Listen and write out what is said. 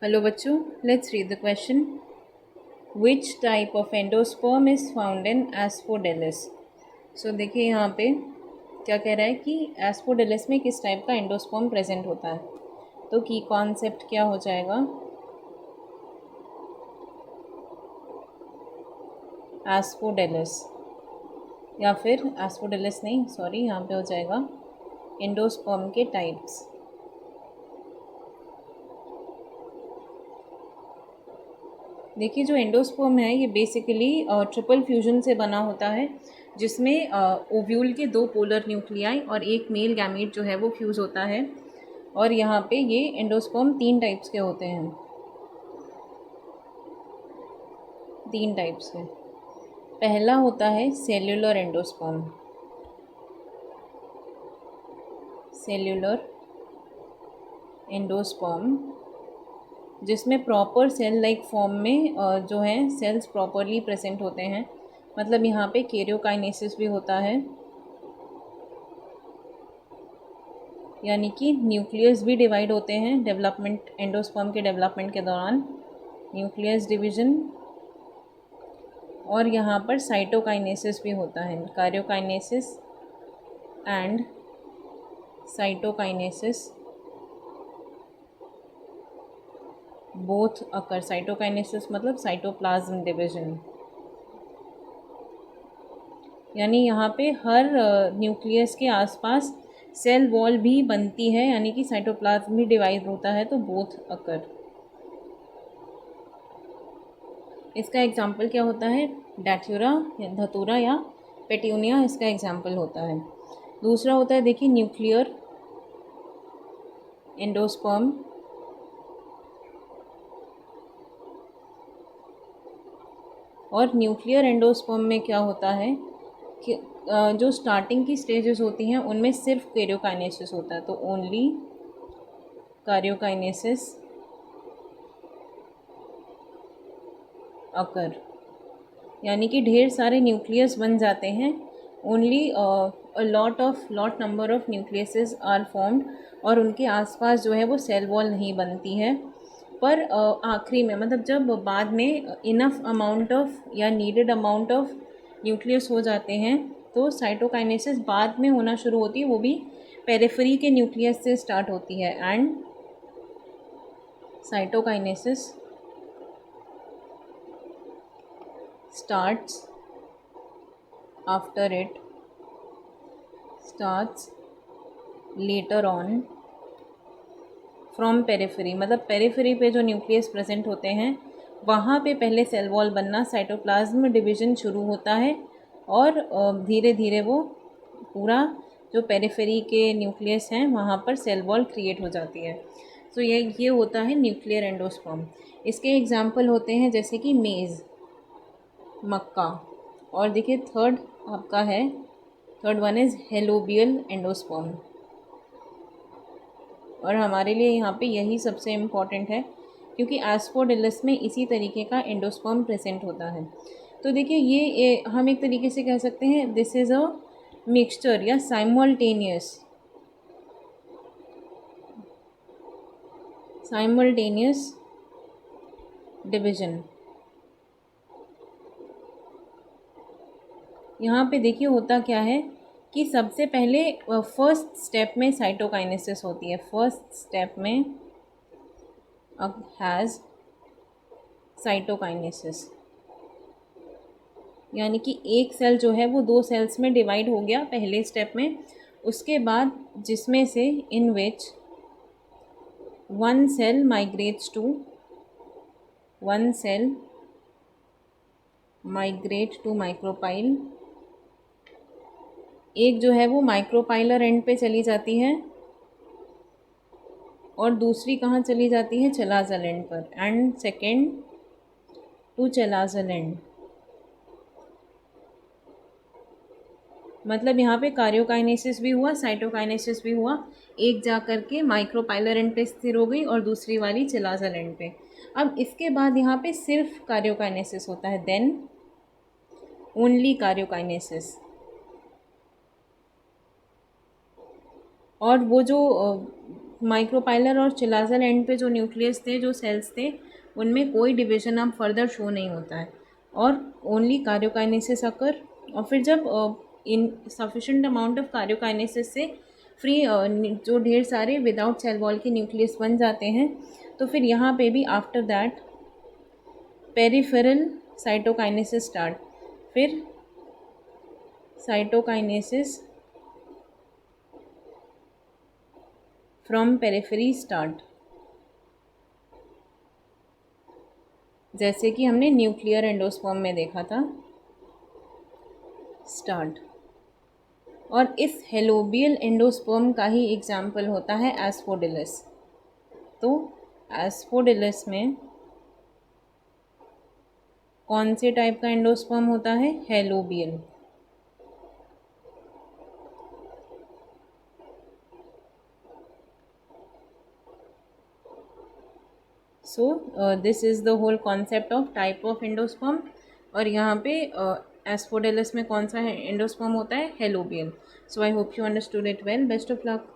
Hello बच्चों, let's read the question. Which type of endosperm is found in Asphodelus. So देखिए यहाँ पे क्या कह रहा है कि एस्पोडेलिस में किस टाइप का एंडोस्पर्म प्रेजेंट होता है. तो की कॉन्सेप्ट क्या हो जाएगा, एस्पोडेलिस, या फिर एस्पोडेलिस नहीं, सॉरी, यहाँ पे हो जाएगा एंडोस्पर्म के टाइप्स. देखिए जो एंडोस्पर्म है ये बेसिकली ट्रिपल फ्यूजन से बना होता है, जिसमें ओव्यूल के दो पोलर न्यूक्लियाई और एक मेल गैमीट जो है वो फ्यूज़ होता है. और यहाँ पे ये एंडोस्पर्म तीन टाइप्स के होते हैं, तीन टाइप्स के. पहला होता है सेल्यूलर एंडोस्पर्म. सेल्यूलर एंडोस्पर्म जिसमें प्रॉपर सेल लाइक फॉर्म में जो है सेल्स प्रॉपरली प्रेजेंट होते हैं. मतलब यहाँ पे कैरियोकाइनेसिस भी होता है, यानी कि न्यूक्लियस भी डिवाइड होते हैं डेवलपमेंट, एंडोस्पर्म के डेवलपमेंट के दौरान न्यूक्लियस डिवीजन. और यहाँ पर साइटोकाइनेसिस भी होता है, karyokinesis and cytokinesis both occur. Cytokinesis मतलब साइटोप्लाज्म डिवीजन, यानी यहाँ पे हर न्यूक्लियस के आसपास सेल वॉल भी बनती है, यानी कि साइटोप्लाज्म भी डिवाइड होता है, तो बोथ अकर. इसका एग्जाम्पल क्या होता है, डैट्यूरा या धतूरा या पेट्यूनिया इसका एग्जाम्पल होता है. दूसरा होता है देखिए न्यूक्लियर एंडोस्पर्म. और न्यूक्लियर एंडोस्पर्म में क्या होता है कि जो स्टार्टिंग की स्टेजेस होती हैं उनमें सिर्फ कैरियोकाइनेसिस होता है, तो ओनली कार्योकाइनेसिस अकर. यानी कि ढेर सारे न्यूक्लियस बन जाते हैं, only lot number of nucleuses are formed, और उनके आसपास जो है वो सेल वॉल नहीं बनती है. पर आखिरी में, मतलब जब बाद में इनफ अमाउंट ऑफ या नीडेड अमाउंट ऑफ न्यूक्लियस हो जाते हैं, तो साइटोकाइनेसिस बाद में होना शुरू होती है, वो भी पेरिफेरी के न्यूक्लियस से स्टार्ट होती है. And cytokinesis starts after it starts later on from periphery. मतलब पेरिफेरी पे जो न्यूक्लियस प्रेजेंट होते हैं वहाँ पे पहले सेल वॉल बनना, साइटोप्लाज्म डिवीजन शुरू होता है, और धीरे धीरे वो पूरा जो पेरिफेरी के न्यूक्लियस हैं वहाँ पर सेल वॉल क्रिएट हो जाती है. तो ये होता है न्यूक्लियर एंडोस्पर्म. इसके एग्जाम्पल होते हैं जैसे कि मेज़, मक्का. और देखिए थर्ड आपका है, third one is helobial endosperm. और हमारे लिए यहाँ पे यही सबसे इम्पॉर्टेंट है, क्योंकि एस्पोडेलिस में इसी तरीके का एंडोस्पर्म प्रेजेंट होता है. तो देखिए ये हम एक तरीके से कह सकते हैं दिस इज़ अ मिक्सचर या साइमल्टेनियस डिवीजन. यहाँ पे देखिए होता क्या है कि सबसे पहले फर्स्ट स्टेप में साइटोकाइनेसिस होती है. फर्स्ट स्टेप में हैज़ साइटोकाइनेसिस, यानी कि एक सेल जो है वो दो सेल्स में डिवाइड हो गया पहले स्टेप में. उसके बाद जिसमें से in which one cell migrate to micropyle. एक जो है वो माइक्रोपाइलर एंड पे चली जाती है और दूसरी कहाँ चली जाती है, चलाज़ल एंड पर. And second to chalazal end. मतलब यहाँ पे कार्योकाइनेसिस भी हुआ, साइटोकाइनेसिस भी हुआ. एक जा कर के माइक्रोपाइलर एंड पे स्थिर हो गई और दूसरी वाली चलाज़ल एंड पे. अब इसके बाद यहाँ पे सिर्फ कार्योकाइनेसिस होता है, देन ओनली कार्योकाइनेसिस. और वो जो माइक्रोपाइलर और चिलाजल एंड पे जो न्यूक्लियस थे, जो सेल्स थे, उनमें कोई डिवीजन अब फर्दर शो नहीं होता है और ओनली कार्योकाइनेसिस अकर। और फिर जब इन सफिशेंट अमाउंट ऑफ कार्योकाइनेसिस से फ्री जो ढेर सारे विदाउट सेल वॉल के न्यूक्लियस बन जाते हैं, तो फिर यहाँ पे भी after that peripheral cytokinesis start. फिर साइटोकाइनेसिस फ्रॉम पेरिफेरी स्टार्ट, जैसे कि हमने न्यूक्लियर एंडोस्पर्म में देखा था, स्टार्ट। और इस हेलोबियल एंडोस्पर्म का ही एग्जाम्पल होता है एस्फोडिलस। तो एस्फोडिलस में कौन से टाइप का एंडोस्पर्म होता है? Helobial. So this is the whole concept of type of endosperm. और यहाँ पे एस्फोडिलस में कौन सा एंडोस्पर्म होता है? Helobial. So I hope you understood it well. Best of luck.